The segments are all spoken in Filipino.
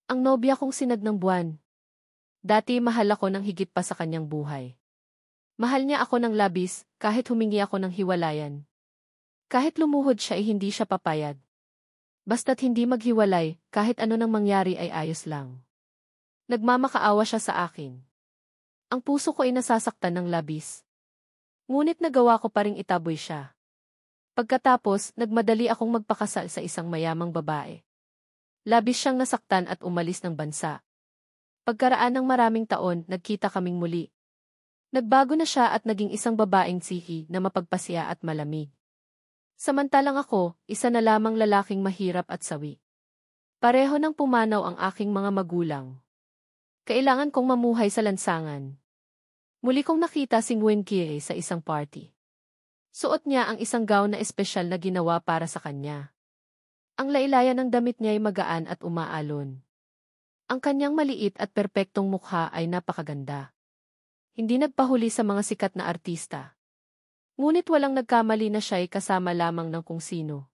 Ang nobya kong sinag ng buwan. Dati mahal ako ng higit pa sa kanyang buhay. Mahal niya ako ng labis, kahit humingi ako ng hiwalayan. Kahit lumuhod siya ay hindi siya papayag. Basta't hindi maghiwalay, kahit ano nang mangyari ay ayos lang. Nagmamakaawa siya sa akin. Ang puso ko ay nasasaktan ng labis. Ngunit nagawa ko pa ring itaboy siya. Pagkatapos, nagmadali akong magpakasal sa isang mayamang babae. Labis siyang nasaktan at umalis ng bansa. Pagkaraan ng maraming taon, nagkita kaming muli. Nagbago na siya at naging isang babaeng tsihi na mapagpasya at malamig. Samantalang ako, isa na lamang lalaking mahirap at sawi. Pareho nang pumanaw ang aking mga magulang. Kailangan kong mamuhay sa lansangan. Muli kong nakita si Nguyen Kie sa isang party. Suot niya ang isang gown na espesyal na ginawa para sa kanya. Ang lailayan ng damit niya ay magaan at umaalon. Ang kanyang maliit at perpektong mukha ay napakaganda. Hindi nagpahuli sa mga sikat na artista. Ngunit walang nagkamali na siya ay kasama lamang ng kung sino.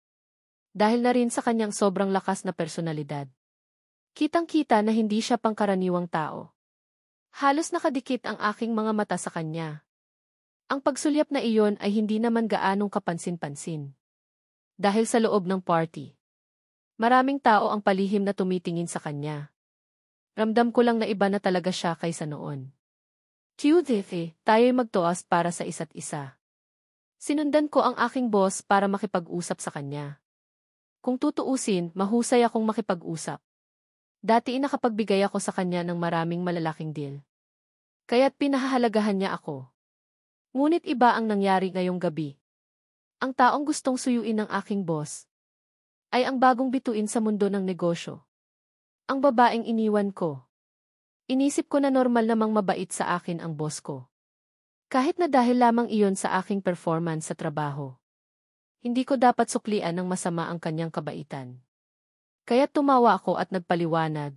Dahil na rin sa kanyang sobrang lakas na personalidad. Kitang-kita na hindi siya pangkaraniwang tao. Halos nakadikit ang aking mga mata sa kanya. Ang pagsulyap na iyon ay hindi naman gaanong kapansin-pansin. Dahil sa loob ng party. Maraming tao ang palihim na tumitingin sa kanya. Ramdam ko lang na iba na talaga siya kaysa noon. Tuesday, tayo'y magtuas para sa isa't isa. Sinundan ko ang aking boss para makipag-usap sa kanya. Kung tutuusin, mahusay akong makipag-usap. Dati nakapagbigay ako sa kanya ng maraming malalaking deal. Kaya't pinahahalagahan niya ako. Ngunit iba ang nangyari ngayong gabi. Ang taong gustong suyuin ng aking boss ay ang bagong bituin sa mundo ng negosyo. Ang babaeng iniwan ko. Inisip ko na normal namang mabait sa akin ang boss ko. Kahit na dahil lamang iyon sa aking performance sa trabaho. Hindi ko dapat suklian ng masama ang kanyang kabaitan. Kaya't tumawa ako at nagpaliwanag.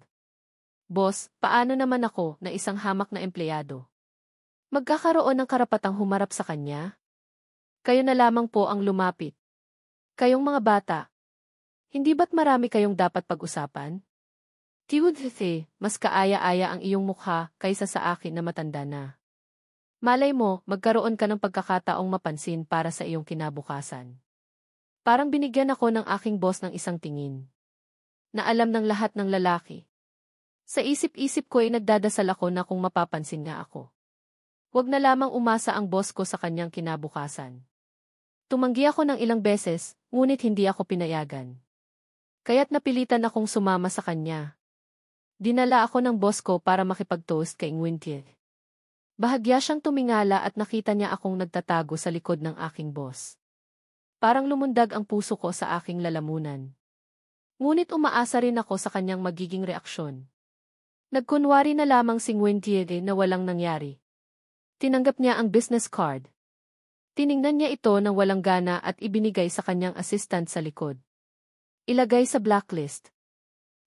Boss, paano naman ako na isang hamak na empleyado? Magkakaroon ng karapatang humarap sa kanya? Kayo na lamang po ang lumapit. Kayong mga bata. Hindi ba't marami kayong dapat pag-usapan? Tiwudhite, mas kaaya-aya ang iyong mukha kaysa sa akin na matanda na. Malay mo, magkaroon ka ng pagkakataong mapansin para sa iyong kinabukasan. Parang binigyan ako ng aking boss ng isang tingin. Na alam ng lahat ng lalaki. Sa isip-isip ko ay nagdadasal ako na kung mapapansin nga ako. Huwag na lamang umasa ang boss ko sa kanyang kinabukasan. Tumanggi ako ng ilang beses, ngunit hindi ako pinayagan. Kaya't napilitan akong sumama sa kanya. Dinala ako ng boss ko para makipag-toast kay Nguyen Kie. Bahagya siyang tumingala at nakita niya akong nagtatago sa likod ng aking boss. Parang lumundag ang puso ko sa aking lalamunan. Ngunit umaasa rin ako sa kanyang magiging reaksyon. Nagkunwari na lamang si Nguyen Kie na walang nangyari. Tinanggap niya ang business card. Tiningnan niya ito ng walang gana at ibinigay sa kanyang assistant sa likod. Ilagay sa blacklist.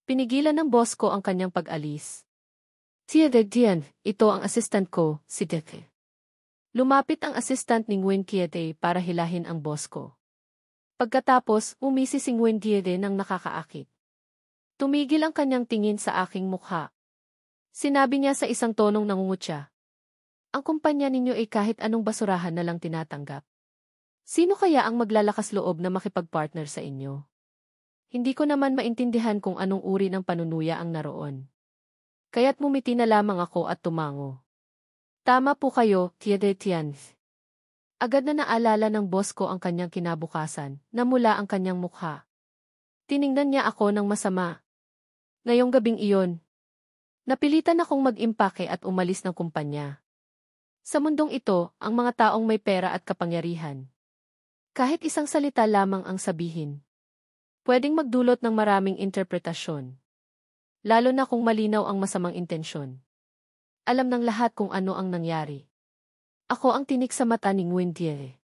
Pinigilan ng boss ko ang kanyang pag-alis. Tia Dian, ito ang assistant ko, si Deke. Lumapit ang assistant ni Nguyen Kie para hilahin ang boss ko. Pagkatapos, umisi si Nguyen Kie ng nakakaakit. Tumigil ang kanyang tingin sa aking mukha. Sinabi niya sa isang tonong nangungutya. Ang kumpanya ninyo ay kahit anong basurahan na lang tinatanggap. Sino kaya ang maglalakas loob na makipagpartner sa inyo? Hindi ko naman maintindihan kung anong uri ng panunuya ang naroon. Kaya't mumiti na lamang ako at tumango. Tama po kayo, Tia Tian. Agad na naalala ng boss ko ang kanyang kinabukasan, namula ang kanyang mukha. Tiningnan niya ako ng masama. Ngayong gabing iyon, napilitan akong mag-impake at umalis ng kumpanya. Sa mundong ito, ang mga taong may pera at kapangyarihan. Kahit isang salita lamang ang sabihin. Pwedeng magdulot ng maraming interpretasyon. Lalo na kung malinaw ang masamang intensyon. Alam ng lahat kung ano ang nangyari. Ako ang tinik sa mata ni Nguyen Kie.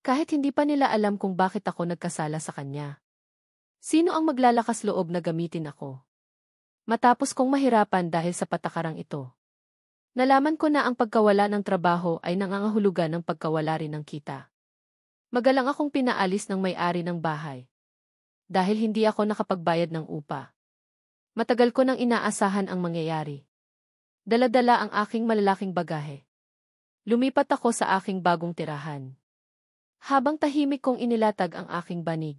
Kahit hindi pa nila alam kung bakit ako nagkasala sa kanya. Sino ang maglalakas loob na gamitin ako? Matapos kong mahirapan dahil sa patakarang ito. Nalaman ko na ang pagkawala ng trabaho ay nangangahulugan ng pagkawala rin ng kita. Magalang akong pinaalis ng may-ari ng bahay. Dahil hindi ako nakapagbayad ng upa. Matagal ko nang inaasahan ang mangyayari. Dala-dala ang aking malalaking bagahe. Lumipat ako sa aking bagong tirahan. Habang tahimik kong inilatag ang aking banig.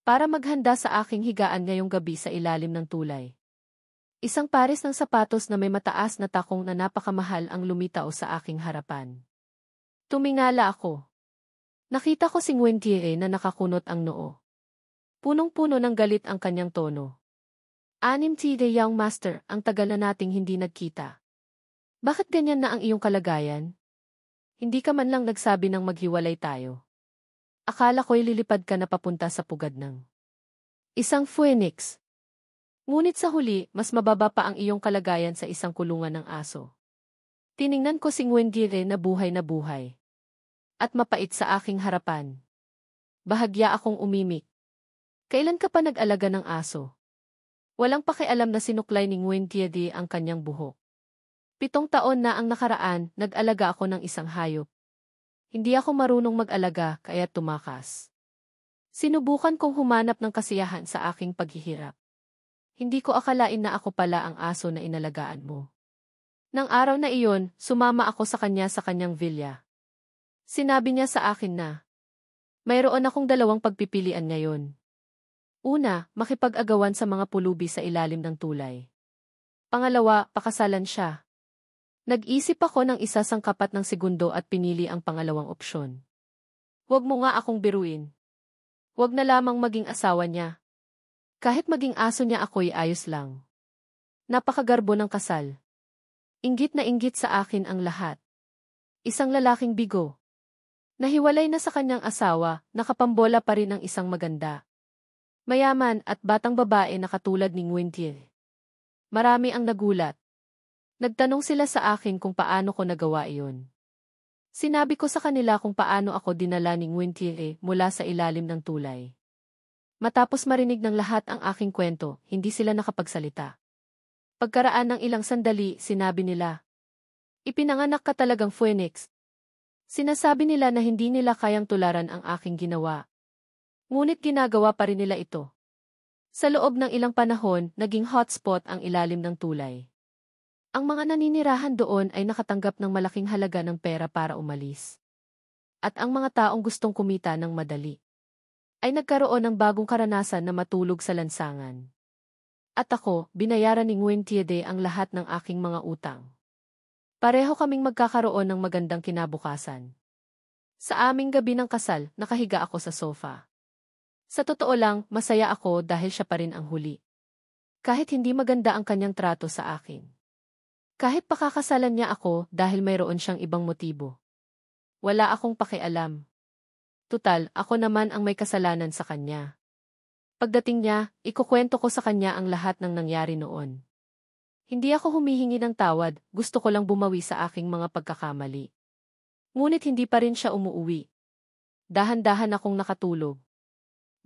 Para maghanda sa aking higaan ngayong gabi sa ilalim ng tulay. Isang pares ng sapatos na may mataas na takong na napakamahal ang lumitaw sa aking harapan. Tumingala ako. Nakita ko si Nguyen na nakakunot ang noo. Punong-puno ng galit ang kanyang tono. Young master, ang tagal na nating hindi nagkita. Bakit ganyan na ang iyong kalagayan? Hindi ka man lang nagsabi ng maghiwalay tayo. Akala ko'y lilipad ka na papunta sa pugad ng isang phoenix. Ngunit sa huli, mas mababa pa ang iyong kalagayan sa isang kulungan ng aso. Tiningnan ko si Nguyen na buhay. At mapait sa aking harapan. Bahagya akong umimik. Kailan ka pa nag-alaga ng aso? Walang pakialam na sinuklay ni Nguyen ang kanyang buhok. 7 taon na ang nakaraan, nag-alaga ako ng isang hayop. Hindi ako marunong mag-alaga, kaya tumakas. Sinubukan kong humanap ng kasiyahan sa aking paghihirap. Hindi ko akalain na ako pala ang aso na inalagaan mo. Nang araw na iyon, sumama ako sa kanyang villa. Sinabi niya sa akin na, mayroon akong 2 pagpipilian ngayon. Una, makipag-agawan sa mga pulubi sa ilalim ng tulay. Pangalawa, pakasalan siya. Nag-isip ako ng isa sangkapat ng segundo at pinili ang pangalawang opsyon. Huwag mo nga akong biruin. Huwag na lamang maging asawa niya. Kahit maging aso niya ako'y ayos lang. Napakagarbo ng kasal. Inggit na inggit sa akin ang lahat. Isang lalaking bigo. Nahiwalay na sa kanyang asawa, nakapambola pa rin ang isang maganda. Mayaman at batang babae na katulad ni Nguyen. Marami ang nagulat. Nagtanong sila sa akin kung paano ko nagawa iyon. Sinabi ko sa kanila kung paano ako dinala ni Nguyen mula sa ilalim ng tulay. Matapos marinig ng lahat ang aking kwento, hindi sila nakapagsalita. Pagkaraan ng ilang sandali, sinabi nila, ipinanganak ka talagang phoenix. Sinasabi nila na hindi nila kayang tularan ang aking ginawa. Ngunit ginagawa pa rin nila ito. Sa loob ng ilang panahon, naging hotspot ang ilalim ng tulay. Ang mga naninirahan doon ay nakatanggap ng malaking halaga ng pera para umalis. At ang mga taong gustong kumita ng madali ay nagkaroon ng bagong karanasan na matulog sa lansangan. At ako, binayaran ni Nguyen ang lahat ng aking mga utang. Pareho kaming magkakaroon ng magandang kinabukasan. Sa aming gabi ng kasal, nakahiga ako sa sofa. Sa totoo lang, masaya ako dahil siya pa rin ang huli. Kahit hindi maganda ang kanyang trato sa akin. Kahit pakakasalan niya ako dahil mayroon siyang ibang motibo. Wala akong pakialam. Tutal, ako naman ang may kasalanan sa kanya. Pagdating niya, ikukwento ko sa kanya ang lahat ng nangyari noon. Hindi ako humihingi ng tawad, gusto ko lang bumawi sa aking mga pagkakamali. Ngunit hindi pa rin siya umuuwi. Dahan-dahan akong nakatulog.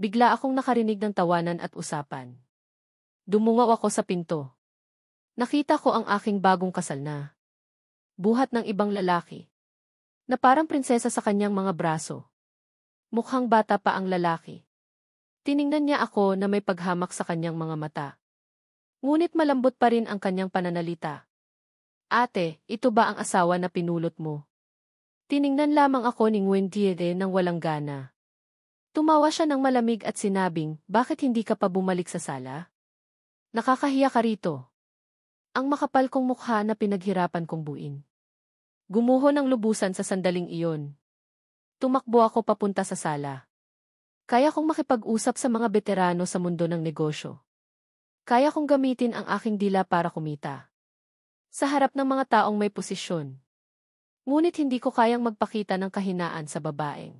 Bigla akong nakarinig ng tawanan at usapan. Dumungaw ako sa pinto. Nakita ko ang aking bagong kasal na buhat ng ibang lalaki, na parang prinsesa sa kanyang mga braso. Mukhang bata pa ang lalaki. Tiningnan niya ako na may paghamak sa kanyang mga mata. Ngunit malambot pa rin ang kanyang pananalita. Ate, ito ba ang asawa na pinulot mo? Tiningnan lamang ako ni Nguyen nang walang gana. Tumawa siya ng malamig at sinabing, bakit hindi ka pa bumalik sa sala? Nakakahiya ka rito. Ang makapal kong mukha na pinaghirapan kong buin. Gumuho ng lubusan sa sandaling iyon. Tumakbo ako papunta sa sala. Kaya kong makipag-usap sa mga veterano sa mundo ng negosyo. Kaya kong gamitin ang aking dila para kumita. Sa harap ng mga taong may posisyon. Ngunit hindi ko kayang magpakita ng kahinaan sa babaeng.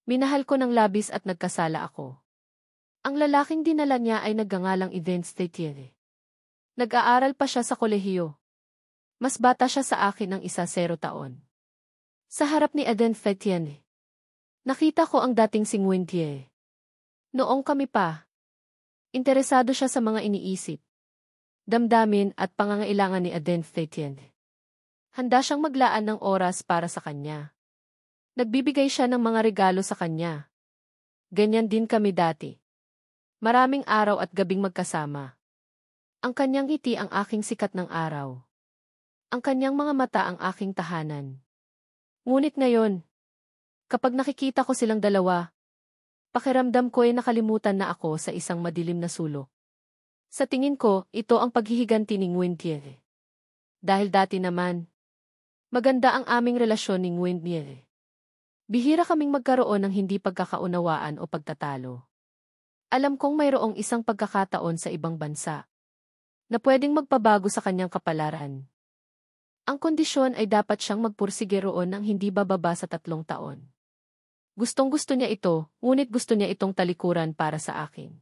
Minahal ko ng labis at nagkasala ako. Ang lalaking dinala niya ay nagngangalang Eden Stetiere. Nag-aaral pa siya sa kolehiyo. Mas bata siya sa akin ng 0 taon. Sa harap ni Eden Stetiere, nakita ko ang dating si Nguyen. Noong kami pa, interesado siya sa mga iniisip, damdamin at pangangailangan ni Eden Stetiere. Handa siyang maglaan ng oras para sa kanya. Nagbibigay siya ng mga regalo sa kanya. Ganyan din kami dati. Maraming araw at gabing magkasama. Ang kanyang ngiti ang aking sikat ng araw. Ang kanyang mga mata ang aking tahanan. Ngunit ngayon, kapag nakikita ko silang dalawa, pakiramdam ko ay nakalimutan na ako sa isang madilim na sulok. Sa tingin ko, ito ang paghihiganti ni Nguyen. Dahil dati naman, maganda ang aming relasyon ni Nguyen. Bihira kaming magkaroon ng hindi pagkakaunawaan o pagtatalo. Alam kong mayroong isang pagkakataon sa ibang bansa na pwedeng magpabago sa kanyang kapalaran. Ang kondisyon ay dapat siyang magpursige roon ng hindi bababa sa 3 taon. Gustong-gusto niya ito, ngunit gusto niya itong talikuran para sa akin.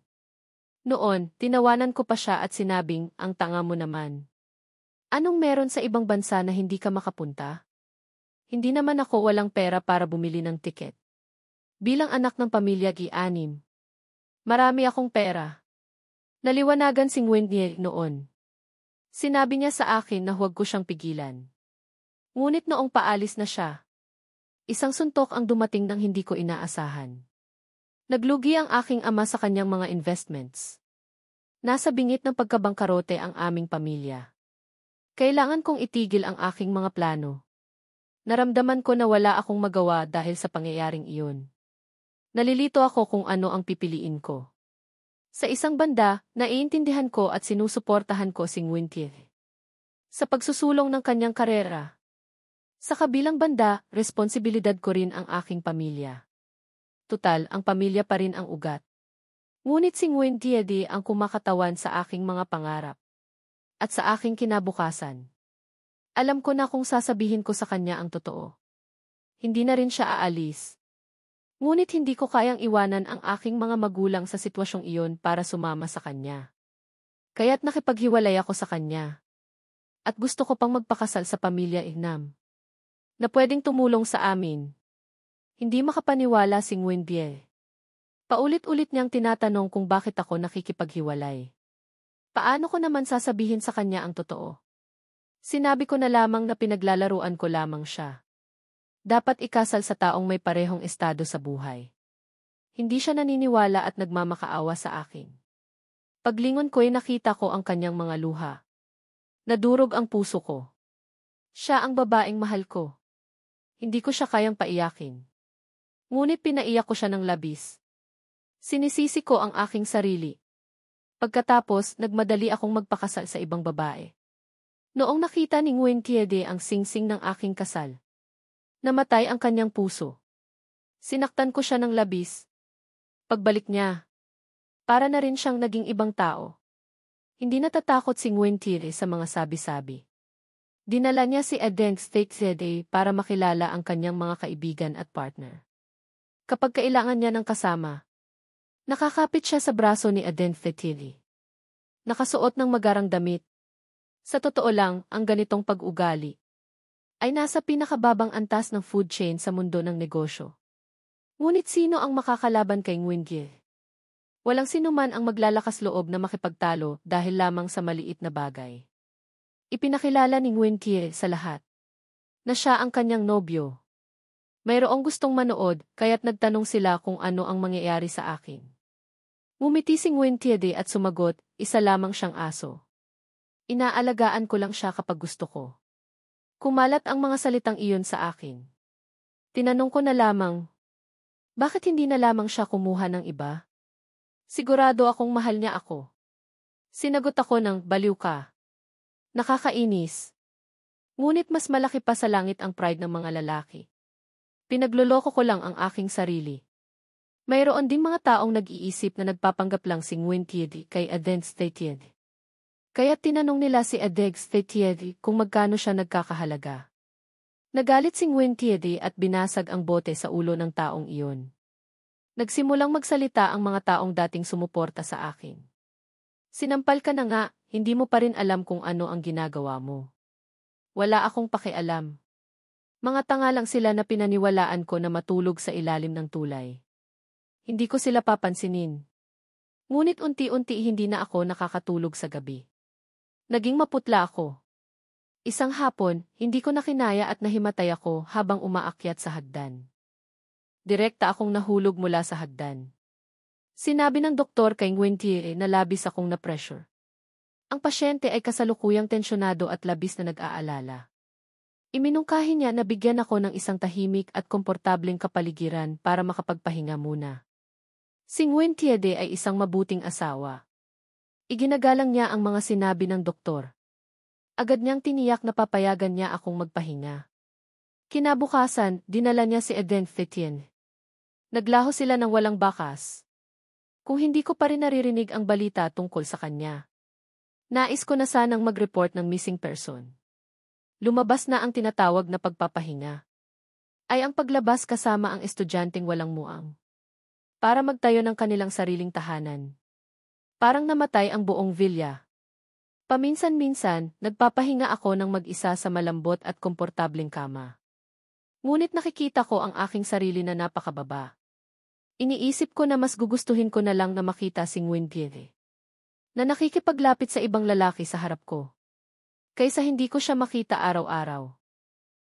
Noon, tinawanan ko pa siya at sinabing, ang tanga mo naman. Anong meron sa ibang bansa na hindi ka makapunta? Hindi naman ako walang pera para bumili ng tiket. Bilang anak ng pamilya gi-anim, marami akong pera. Naliwanagan si Nguyen noon. Sinabi niya sa akin na huwag ko siyang pigilan. Ngunit noong paalis na siya, isang suntok ang dumating nang hindi ko inaasahan. Naglugi ang aking ama sa kanyang mga investments. Nasa bingit ng pagkabangkarote ang aming pamilya. Kailangan kong itigil ang aking mga plano. Naramdaman ko na wala akong magawa dahil sa pangyayaring iyon. Nalilito ako kung ano ang pipiliin ko. Sa isang banda, naiintindihan ko at sinusuportahan ko si Nguyen sa pagsusulong ng kanyang karera. Sa kabilang banda, responsibilidad ko rin ang aking pamilya. Tutal, ang pamilya pa rin ang ugat. Ngunit si Nguyen ang kumakatawan sa aking mga pangarap at sa aking kinabukasan. Alam ko na kung sasabihin ko sa kanya ang totoo, hindi na rin siya aalis. Ngunit hindi ko kayang iwanan ang aking mga magulang sa sitwasyong iyon para sumama sa kanya. Kaya't nakipaghiwalay ako sa kanya. At gusto ko pang magpakasal sa pamilya Ignam na pwedeng tumulong sa amin. Hindi makapaniwala si Nguyen. Paulit-ulit niyang tinatanong kung bakit ako nakikipaghiwalay. Paano ko naman sasabihin sa kanya ang totoo? Sinabi ko na lamang na pinaglalaruan ko lamang siya. Dapat ikasal sa taong may parehong estado sa buhay. Hindi siya naniniwala at nagmamakaawa sa akin. Paglingon ko'y nakita ko ang kanyang mga luha. Nadurog ang puso ko. Siya ang babaeng mahal ko. Hindi ko siya kayang paiyakin. Ngunit pinaiyak ko siya ng labis. Sinisisi ko ang aking sarili. Pagkatapos, nagmadali akong magpakasal sa ibang babae. Noong nakita ni Nguyen ang singsing ng aking kasal, namatay ang kanyang puso. Sinaktan ko siya ng labis. Pagbalik niya, para na rin siyang naging ibang tao. Hindi natatakot si Nguyen sa mga sabi-sabi. Dinala niya si Aden para makilala ang kanyang mga kaibigan at partner. Kapag kailangan niya ng kasama, nakakapit siya sa braso ni Aden nakasuot ng magarang damit. Sa totoo lang, ang ganitong pag-ugali ay nasa pinakababang antas ng food chain sa mundo ng negosyo. Ngunit sino ang makakalaban kay Nguyen? Walang sinuman ang maglalakas loob na makipagtalo dahil lamang sa maliit na bagay. Ipinakilala ni Nguyen sa lahat na siya ang kanyang nobyo. Mayroong gustong manood, kaya't nagtanong sila kung ano ang mangyayari sa akin. Ngumiti si Nguyen at sumagot, isa lamang siyang aso. Inaalagaan ko lang siya kapag gusto ko. Kumalat ang mga salitang iyon sa akin. Tinanong ko na lamang, bakit hindi na lamang siya kumuha ng iba? Sigurado akong mahal niya ako. Sinagot ako ng, baliw ka. Nakakainis. Ngunit mas malaki pa sa langit ang pride ng mga lalaki. Pinagloloko ko lang ang aking sarili. Mayroon ding mga taong nag-iisip na nagpapanggap lang si Nguyen kay Aden Kaya tinanong nila si Aden kung magkano siya nagkakahalaga. Nagalit si Nguyen at binasag ang bote sa ulo ng taong iyon. Nagsimulang magsalita ang mga taong dating sumuporta sa akin. Sinampal ka na nga, hindi mo pa rin alam kung ano ang ginagawa mo. Wala akong pakialam. Mga tanga lang sila na pinaniwalaan ko na matulog sa ilalim ng tulay. Hindi ko sila papansinin. Ngunit unti-unti hindi na ako nakakatulog sa gabi. Naging maputla ako. Isang hapon, hindi ko na kinaya at nahimatay ako habang umaakyat sa hagdan. Direkta akong nahulog mula sa hagdan. Sinabi ng doktor kay Nguyen na labis akong na-pressure. Ang pasyente ay kasalukuyang tensyonado at labis na nag-aalala. Iminungkahi niya na bigyan ako ng isang tahimik at komportableng kapaligiran para makapagpahinga muna. Si Nguyen Thiede ay isang mabuting asawa. Iginagalang niya ang mga sinabi ng doktor. Agad niyang tiniyak na papayagan niya akong magpahinga. Kinabukasan, dinala niya si Eden Fetien. Naglaho sila ng walang bakas. Kung hindi ko pa rin naririnig ang balita tungkol sa kanya. Nais ko na sanang mag-report ng missing person. Lumabas na ang tinatawag na pagpapahinga. Ay ang paglabas kasama ang estudyanteng walang muang. Para magtayo ng kanilang sariling tahanan. Parang namatay ang buong villa. Paminsan-minsan, nagpapahinga ako ng mag-isa sa malambot at komportableng kama. Ngunit nakikita ko ang aking sarili na napakababa. Iniisip ko na mas gugustuhin ko na lang na makita si Nguyen Thiede. Na nakikipaglapit sa ibang lalaki sa harap ko. Kaysa hindi ko siya makita araw-araw.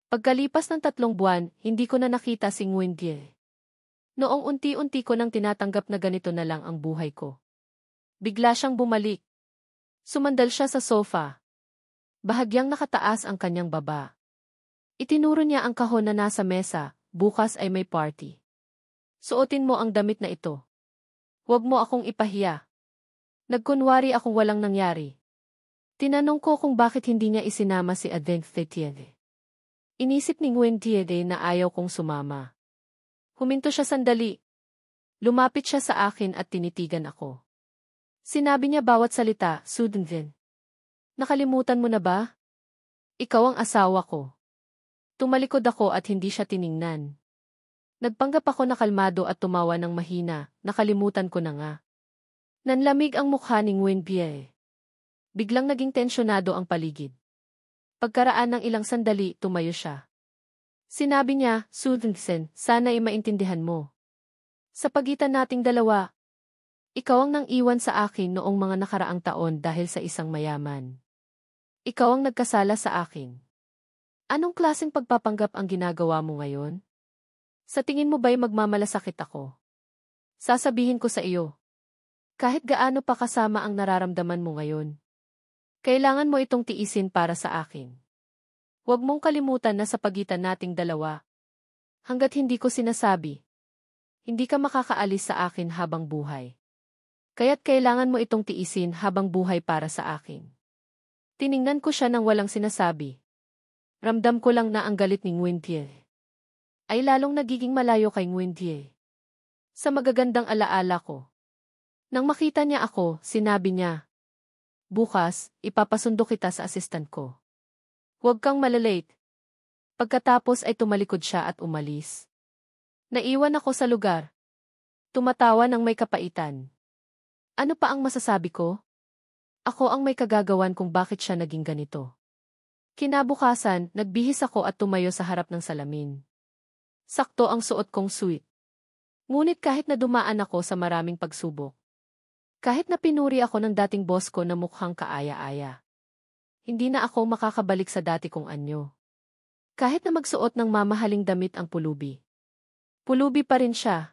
Pagkalipas ng 3 buwan, hindi ko na nakita si Nguyen Thiede. Noong unti-unti ko nang tinatanggap na ganito na lang ang buhay ko. Bigla siyang bumalik. Sumandal siya sa sofa. Bahagyang nakataas ang kanyang baba. Itinuro niya ang kahon na nasa mesa, bukas ay may party. Suotin mo ang damit na ito. Huwag mo akong ipahiya. Nagkunwari akong walang nangyari. Tinanong ko kung bakit hindi niya isinama si Eden Fetien. Inisip ni Nguyen Thiede na ayaw kong sumama. Huminto siya sandali. Lumapit siya sa akin at tinitigan ako. Sinabi niya bawat salita, Sudden. Nakalimutan mo na ba? Ikaw ang asawa ko. Tumalikod ako at hindi siya tiningnan. Nagpanggap ako na kalmado at tumawa ng mahina, nakalimutan ko na nga. Nanlamig ang mukha ni Nguyen Thiede. Biglang naging tensyonado ang paligid. Pagkaraan ng ilang sandali, tumayo siya. Sinabi niya, Sudden, sana ay maintindihan mo. Sa pagitan nating dalawa, ikaw ang nang iwan sa akin noong mga nakaraang taon dahil sa isang mayaman. Ikaw ang nagkasala sa akin. Anong klaseng pagpapanggap ang ginagawa mo ngayon? Sa tingin mo ba'y magmamalasakit ako? Sasabihin ko sa iyo. Kahit gaano pa kasama ang nararamdaman mo ngayon. Kailangan mo itong tiisin para sa akin. Huwag mong kalimutan na sa pagitan nating dalawa. Hanggat hindi ko sinasabi, hindi ka makakaalis sa akin habang buhay. Kaya't kailangan mo itong tiisin habang buhay para sa akin. Tiningnan ko siya nang walang sinasabi. Ramdam ko lang na ang galit ni Nguyen Thiede ay lalong nagiging malayo kay Nguyen Thiede. Sa magagandang alaala ko. Nang makita niya ako, sinabi niya, bukas, ipapasundo kita sa assistant ko. Huwag kang malalate. Pagkatapos ay tumalikod siya at umalis. Naiwan ako sa lugar. Tumatawa ng may kapaitan. Ano pa ang masasabi ko? Ako ang may kagagawan kung bakit siya naging ganito. Kinabukasan, nagbihis ako at tumayo sa harap ng salamin. Sakto ang suot kong suit. Ngunit kahit na dumaan ako sa maraming pagsubok, kahit na pinuri ako ng dating boss ko na mukhang kaaya-aya, hindi na ako makakabalik sa dati kong anyo. Kahit na magsuot ng mamahaling damit ang pulubi. Pulubi pa rin siya.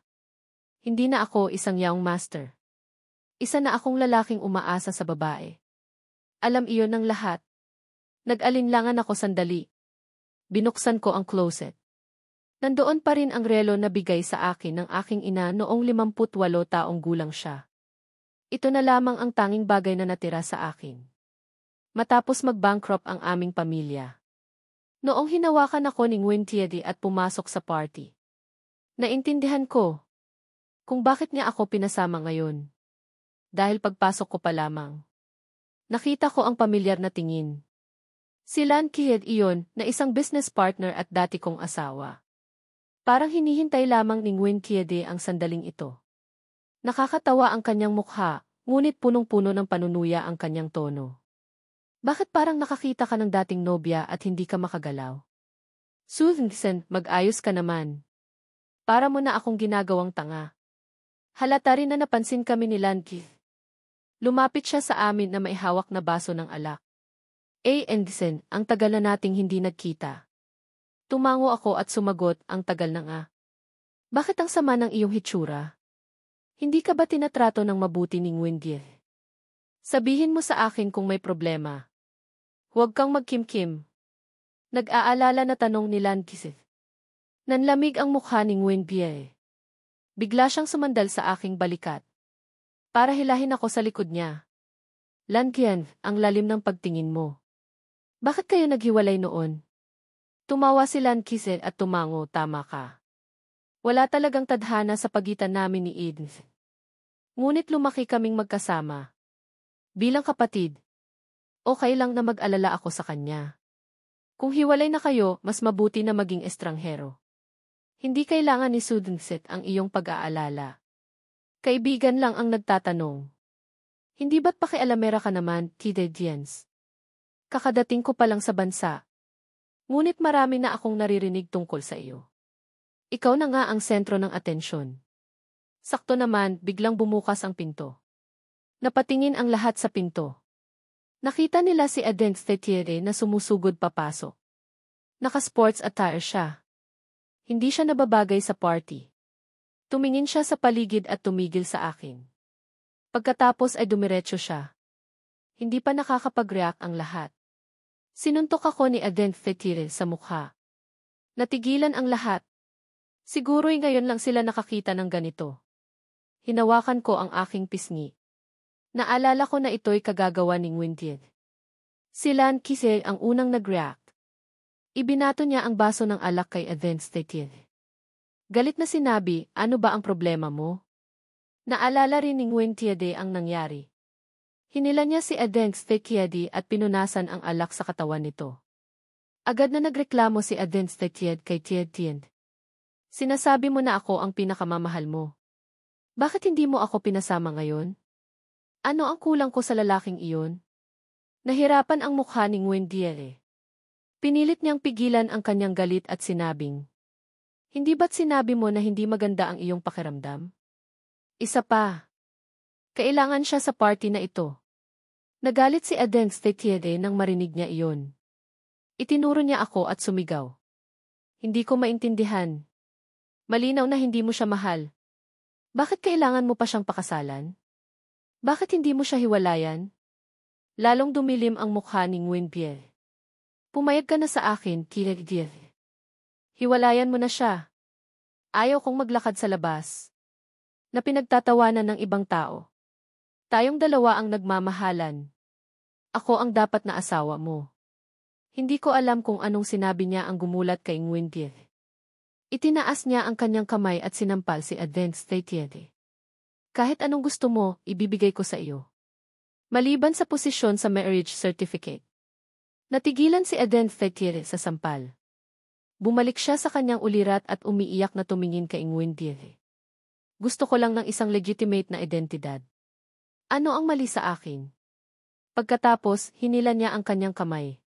Hindi na ako isang young master. Isa na akong lalaking umaasa sa babae. Alam iyon ng lahat. Nag-alinlangan ako sandali. Binuksan ko ang closet. Nandoon pa rin ang relo na bigay sa akin ng aking ina noong 58 taong gulang siya. Ito na lamang ang tanging bagay na natira sa akin. Matapos mag-bankrupt ang aming pamilya. Noong hinawakan ako ni Nguyen Thiede at pumasok sa party. Naintindihan ko kung bakit niya ako pinasama ngayon. Dahil pagpasok ko pa lamang, nakita ko ang pamilyar na tingin. Si Lan Thiede iyon na isang business partner at dati kong asawa. Parang hinihintay lamang ni Nguyen Thiede ang sandaling ito. Nakakatawa ang kanyang mukha, ngunit punong-puno ng panunuya ang kanyang tono. Bakit parang nakakita ka ng dating nobya at hindi ka makagalaw? Susan, mag-ayos ka naman. Para mo na akong ginagawang tanga. Halata rin na napansin kami ni Lanky. Lumapit siya sa amin na may hawak na baso ng alak. Anderson, ang tagal na nating hindi nagkita. Tumango ako at sumagot, ang tagal na nga. Bakit ang sama ng iyong hitsura? Hindi ka ba tinatrato ng mabuti ni Nguyen Thiede? Sabihin mo sa akin kung may problema. Huwag kang magkimkim. Nag-aalala na tanong ni Lan Kisit. Nanlamig ang mukha ni Nguyen Bie. Bigla siyang sumandal sa aking balikat. Para hilahin ako sa likod niya. Lan Qian, ang lalim ng pagtingin mo. Bakit kayo naghiwalay noon? Tumawa si Lan Kisit at tumango, tama ka. Wala talagang tadhana sa pagitan namin ni Eden. Ngunit lumaki kaming magkasama. Bilang kapatid. Okay lang na mag-alala ako sa kanya. Kung hiwalay na kayo, mas mabuti na maging estranghero. Hindi kailangan ni Sudnset ang iyong pag-aalala. Kaibigan lang ang nagtatanong. Hindi ba't pakialamera ka naman, Kide Diens? Kakadating ko pa lang sa bansa. Ngunit marami na akong naririnig tungkol sa iyo. Ikaw na nga ang sentro ng atensyon. Sakto naman, biglang bumukas ang pinto. Napatingin ang lahat sa pinto. Nakita nila si Aden Stetiere na sumusugod papasok. Naka-sports attire siya. Hindi siya nababagay sa party. Tumingin siya sa paligid at tumigil sa akin. Pagkatapos ay dumiretso siya. Hindi pa nakakapag-react ang lahat. Sinuntok ako ni Aden Stetiere sa mukha. Natigilan ang lahat. Siguro'y ngayon lang sila nakakita ng ganito. Hinawakan ko ang aking pisngi. Naalala ko na ito'y kagagawa ni Nguyen Dien. Si Lan Kisel ang unang nag-react. Ibinato niya ang baso ng alak kay Aden Stetiere. Galit na sinabi, ano ba ang problema mo? Naalala rin ni Nguyen Tiede ang nangyari. Hinila niya si Aden Stetiere at pinunasan ang alak sa katawan nito. Agad na nagreklamo si Aden Stetiere kay Tiedien. Sinasabi mo na ako ang pinakamamahal mo. Bakit hindi mo ako pinasama ngayon? Ano ang kulang ko sa lalaking iyon? Nahirapan ang mukha ni Nguyen Diere. Pinilit niyang pigilan ang kanyang galit at sinabing, hindi ba't sinabi mo na hindi maganda ang iyong pakiramdam? Isa pa. Kailangan siya sa party na ito. Nagalit si Aden Stetiere nang marinig niya iyon. Itinuro niya ako at sumigaw. Hindi ko maintindihan. Malinaw na hindi mo siya mahal. Bakit kailangan mo pa siyang pakasalan? Bakit hindi mo siya hiwalayan? Lalong dumilim ang mukha ni Nguyen Bie. Pumayag ka na sa akin, Kiregdir. Hiwalayan mo na siya. Ayaw kong maglakad sa labas. Na pinagtatawanan ng ibang tao. Tayong dalawa ang nagmamahalan. Ako ang dapat na asawa mo. Hindi ko alam kung anong sinabi niya ang gumulat kay Nguyen Bie. Itinaas niya ang kanyang kamay at sinampal si Aden Stetiere. Kahit anong gusto mo, ibibigay ko sa iyo. Maliban sa posisyon sa marriage certificate. Natigilan si Aden Stetiere sa sampal. Bumalik siya sa kanyang ulirat at umiiyak na tumingin kay Nguyen Bie. Gusto ko lang ng isang legitimate na identidad. Ano ang mali sa akin? Pagkatapos, hinila niya ang kanyang kamay.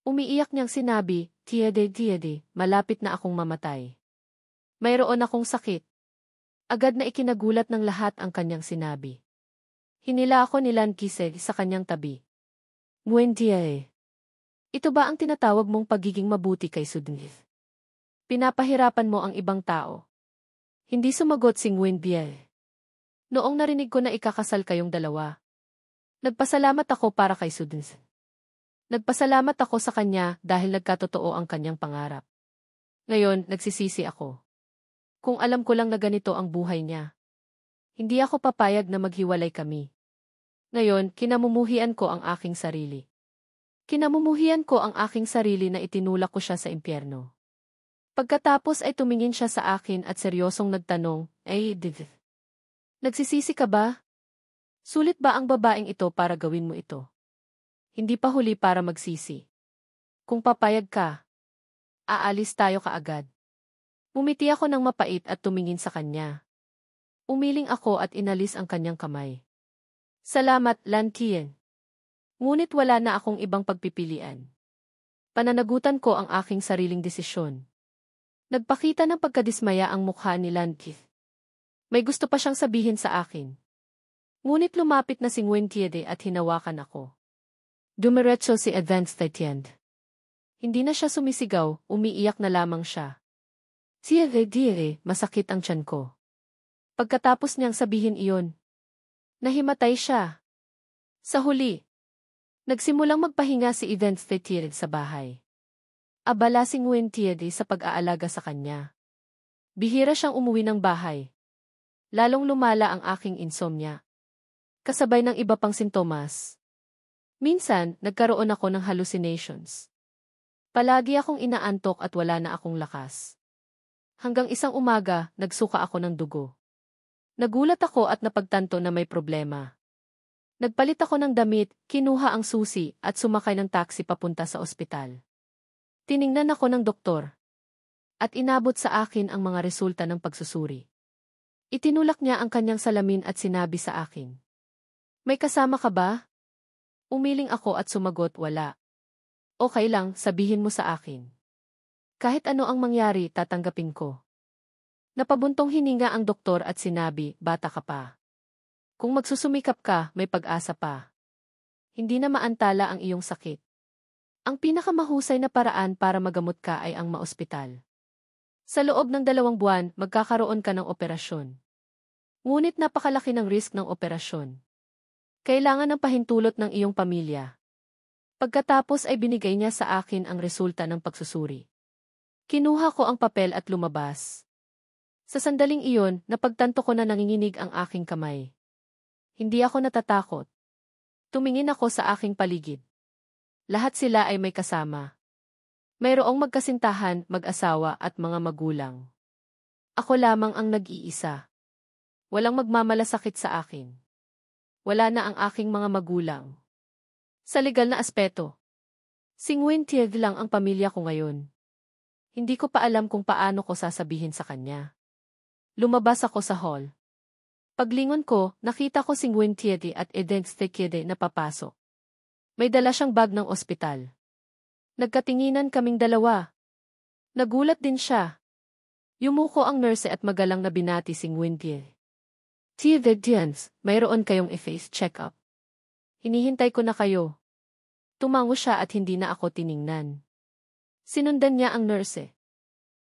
Umiiyak niyang sinabi, Tiede, malapit na akong mamatay. Mayroon akong sakit. Agad na ikinagulat ng lahat ang kanyang sinabi. Hinila ako ni Lan Kiseg sa kanyang tabi. Nguyen Bie. Ito ba ang tinatawag mong pagiging mabuti kay Sudnif? Pinapahirapan mo ang ibang tao. Hindi sumagot si Nguyen Bie. Noong narinig ko na ikakasal kayong dalawa. Nagpasalamat ako para kay Sudnif. Nagpasalamat ako sa kanya dahil nagkatotoo ang kanyang pangarap. Ngayon, nagsisisi ako. Kung alam ko lang na ganito ang buhay niya. Hindi ako papayag na maghiwalay kami. Ngayon, kinamumuhian ko ang aking sarili. Kinamumuhian ko ang aking sarili na itinulak ko siya sa impyerno. Pagkatapos ay tumingin siya sa akin at seryosong nagtanong, nagsisisi ka ba? Sulit ba ang babaeng ito para gawin mo ito? Hindi pa huli para magsisi. Kung papayag ka, aalis tayo kaagad. Umiti ako ng mapait at tumingin sa kanya. Umiling ako at inalis ang kanyang kamay. Salamat, Lan Qian. Ngunit wala na akong ibang pagpipilian. Pananagutan ko ang aking sariling desisyon. Nagpakita ng pagkadismaya ang mukha ni Lan Qian. May gusto pa siyang sabihin sa akin. Ngunit lumapit na si Nguyen Tiede at hinawakan ako. Dumiretso si Advanced Tiend. Hindi na siya sumisigaw, umiiyak na lamang siya. Dire, masakit ang tiyan ko. Pagkatapos niyang sabihin iyon, nahimatay siya. Sa huli, nagsimulang magpahinga si Eden Thetiri sa bahay. Abala si Nguyen Thiede sa pag-aalaga sa kanya. Bihira siyang umuwi ng bahay. Lalong lumala ang aking insomnia. Kasabay ng iba pang sintomas. Minsan, nagkaroon ako ng hallucinations. Palagi akong inaantok at wala na akong lakas. Hanggang isang umaga, nagsuka ako ng dugo. Nagulat ako at napagtanto na may problema. Nagpalit ako ng damit, kinuha ang susi at sumakay ng taxi papunta sa ospital. Tiningnan ako ng doktor. At inabot sa akin ang mga resulta ng pagsusuri. Itinulak niya ang kanyang salamin at sinabi sa akin. May kasama ka ba? Umiling ako at sumagot wala. Okay lang, sabihin mo sa akin. Kahit ano ang mangyari, tatanggapin ko. Napabuntong hininga ang doktor at sinabi, bata ka pa. Kung magsusumikap ka, may pag-asa pa. Hindi na maantala ang iyong sakit. Ang pinakamahusay na paraan para magamot ka ay ang maospital. Sa loob ng 2 buwan, magkakaroon ka ng operasyon. Ngunit napakalaki ng risk ng operasyon. Kailangan ng pahintulot ng iyong pamilya. Pagkatapos ay binigay niya sa akin ang resulta ng pagsusuri. Kinuha ko ang papel at lumabas. Sa sandaling iyon, napagtanto ko na nanginginig ang aking kamay. Hindi ako natatakot. Tumingin ako sa aking paligid. Lahat sila ay may kasama. Mayroong magkasintahan, mag-asawa at mga magulang. Ako lamang ang nag-iisa. Walang magmamalasakit sa akin. Wala na ang aking mga magulang. Sa legal na aspeto, si Nguyen Thiede lang ang pamilya ko ngayon. Hindi ko pa alam kung paano ko sasabihin sa kanya. Lumabas ako sa hall. Paglingon ko, nakita ko si Nguyen Thiede at Eden Thetiri na papasok. May dala siyang bag ng ospital. Nagkatinginan kaming dalawa. Nagulat din siya. Yumuko ang nurse at magalang na binati si Nguyen Thiede. Thiede Dians, mayroon kayong e-face check-up. Hinihintay ko na kayo. Tumango siya at hindi na ako tiningnan. Sinundan niya ang nurse.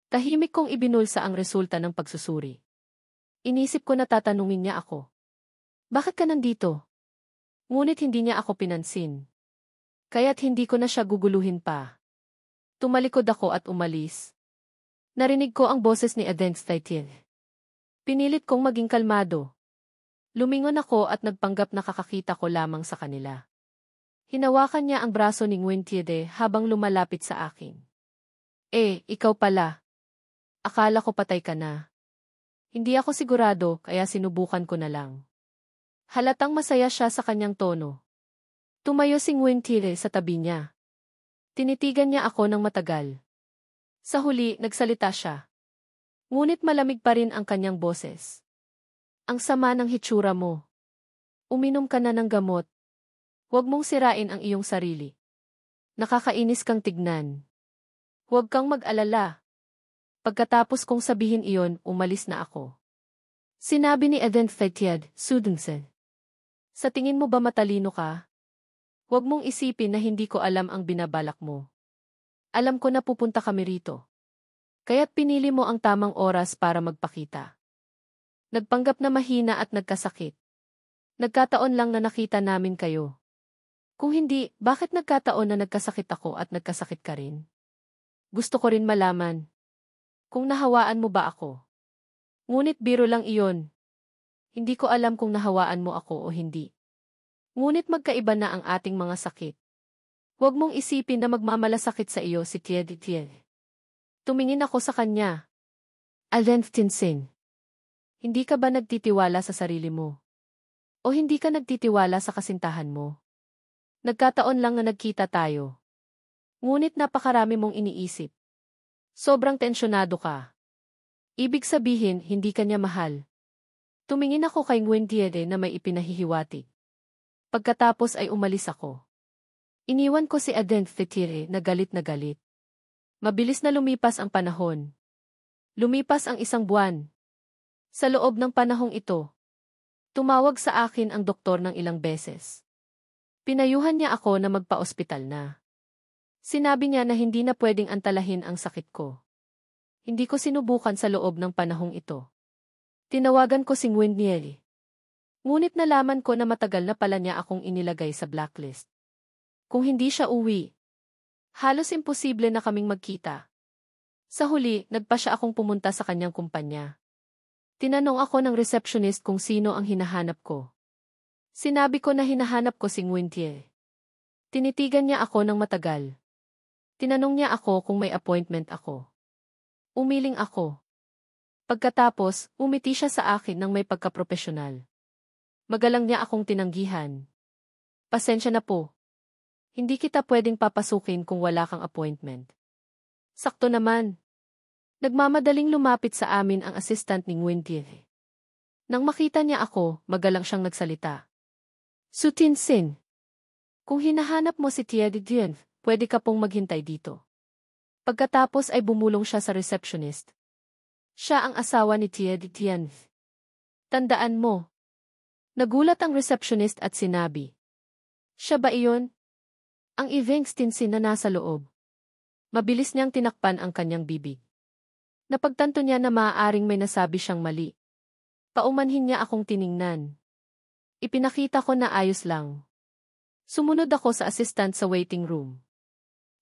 Tahimik kong ibinulsa ang resulta ng pagsusuri. Inisip ko na tatanungin niya ako. Bakit ka nandito? Ngunit hindi niya ako pinansin. Kaya't hindi ko na siya guguluhin pa. Tumalikod ako at umalis. Narinig ko ang boses ni Eden Thetiri. Pinilit kong maging kalmado. Lumingon ako at nagpanggap na kakakita ko lamang sa kanila. Hinawakan niya ang braso ni Nguyen Thiede habang lumalapit sa akin. Ikaw pala. Akala ko patay ka na. Hindi ako sigurado kaya sinubukan ko na lang. Halatang masaya siya sa kanyang tono. Tumayo si Nguyen Thiede sa tabi niya. Tinitigan niya ako ng matagal. Sa huli, nagsalita siya. Ngunit malamig pa rin ang kanyang boses. Ang sama ng hitsura mo. Uminom ka na ng gamot. Huwag mong sirain ang iyong sarili. Nakakainis kang tignan. Huwag kang mag-alala. Pagkatapos kong sabihin iyon, umalis na ako. Sinabi ni Eden Thetiri, Sudensen. Sa tingin mo ba matalino ka? Huwag mong isipin na hindi ko alam ang binabalak mo. Alam ko na pupunta kami rito. Kaya't pinili mo ang tamang oras para magpakita. Nagpanggap na mahina at nagkasakit. Nagkataon lang na nakita namin kayo. Kung hindi, bakit nagkataon na nagkasakit ako at nagkasakit ka rin? Gusto ko rin malaman. Kung nahawaan mo ba ako? Ngunit biro lang iyon. Hindi ko alam kung nahawaan mo ako o hindi. Ngunit magkaiba na ang ating mga sakit. Huwag mong isipin na magmamalasakit sa iyo si Thiede. Tumingin ako sa kanya. Eden Thetiri. Hindi ka ba nagtitiwala sa sarili mo? O hindi ka nagtitiwala sa kasintahan mo? Nagkataon lang na nagkita tayo. Ngunit napakarami mong iniisip. Sobrang tensyonado ka. Ibig sabihin, hindi ka niya mahal. Tumingin ako kay Nguyen Thiede na may ipinahihiwatig. Pagkatapos ay umalis ako. Iniwan ko si Eden Thetiri na galit. Mabilis na lumipas ang panahon. Lumipas ang 1 buwan. Sa loob ng panahong ito, tumawag sa akin ang doktor ng ilang beses. Pinayuhan niya ako na magpa-ospital na. Sinabi niya na hindi na pwedeng antalahin ang sakit ko. Hindi ko sinubukan sa loob ng panahong ito. Tinawagan ko si Nguyen Thiede. Ngunit nalaman ko na matagal na pala niya akong inilagay sa blacklist. Kung hindi siya uwi, halos imposible na kaming magkita. Sa huli, nagpa siya akong pumunta sa kanyang kumpanya. Tinanong ako ng receptionist kung sino ang hinahanap ko. Sinabi ko na hinahanap ko si Nguyentie. Tinitigan niya ako ng matagal. Tinanong niya ako kung may appointment ako. Umiling ako. Pagkatapos, umiti siya sa akin ng may pagkapropesyonal. Magalang niya akong tinanggihan. Pasensya na po. Hindi kita pwedeng papasukin kung wala kang appointment. Sakto naman. Nagmamadaling lumapit sa amin ang assistant ni Nguyentie. Nang makita niya ako, magalang siyang nagsalita. Sutin Sin. Kung hinahanap mo si Tia Dien, pwede ka pong maghintay dito. Pagkatapos ay bumulong siya sa receptionist. Siya ang asawa ni Tia Dien. Tandaan mo. Nagulat ang receptionist at sinabi. Siya ba iyon? Ang Evingstinsin na nasa loob. Mabilis niyang tinakpan ang kanyang bibig. Napagtanto niya na maaaring may nasabi siyang mali. Paumanhin niya akong tiningnan. Ipinakita ko na ayos lang. Sumunod ako sa assistant sa waiting room.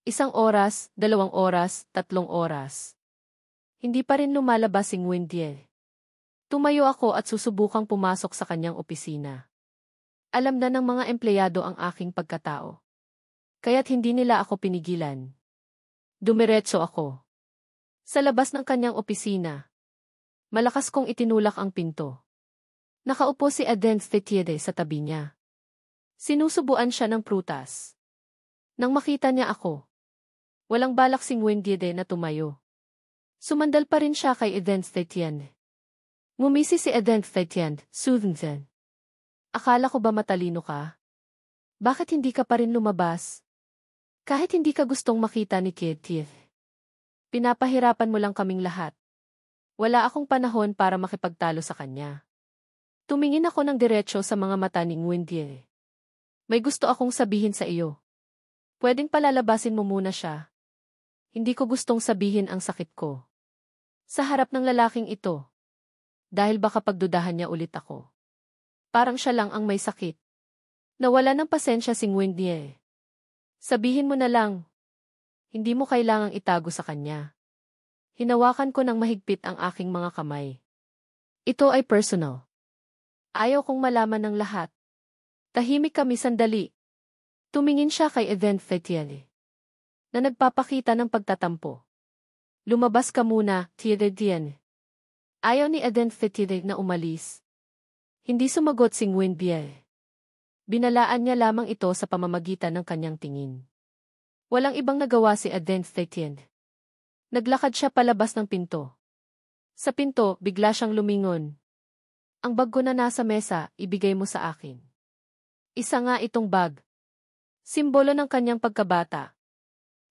1 oras, 2 oras, 3 oras. Hindi pa rin lumalabas si Nguyentie. Tumayo ako at susubukang pumasok sa kanyang opisina. Alam na ng mga empleyado ang aking pagkatao. Kaya't hindi nila ako pinigilan. Dumiretso ako. Sa labas ng kanyang opisina, malakas kong itinulak ang pinto. Nakaupo si Aden Fetiede sa tabi niya. Sinusubuan siya ng prutas. Nang makita niya ako, walang balak si Nguyentie na tumayo. Sumandal pa rin siya kay Aden Fetiede. Ngumisi si Aden Fetiede, Susan. Akala ko ba matalino ka? Bakit hindi ka pa rin lumabas? Kahit hindi ka gustong makita ni Kitty. Pinapahirapan mo lang kaming lahat. Wala akong panahon para makipagtalo sa kanya. Tumingin ako ng diretsyo sa mga mata ni Nguyentie. May gusto akong sabihin sa iyo. Pwedeng palalabasin mo muna siya. Hindi ko gustong sabihin ang sakit ko. Sa harap ng lalaking ito. Dahil baka pagdudahan niya ulit ako. Parang siya lang ang may sakit. Nawala ng pasensya si Nguyentie. Sabihin mo na lang. Hindi mo kailangang itago sa kanya. Hinawakan ko ng mahigpit ang aking mga kamay. Ito ay personal. Ayaw kong malaman ng lahat. Tahimik kami sandali. Tumingin siya kay Aden Fetiede. Na nagpapakita ng pagtatampo. Lumabas ka muna, Tia Dien. Ayaw ni Aden Fetiede na umalis. Hindi sumagot si Nguyentie. Binalaan niya lamang ito sa pamamagitan ng kanyang tingin. Walang ibang nagawa si Aden Fetiede. Naglakad siya palabas ng pinto. Sa pinto, bigla siyang lumingon. Ang bag ko na nasa mesa, ibigay mo sa akin. Isa nga itong bag. Simbolo ng kanyang pagkabata.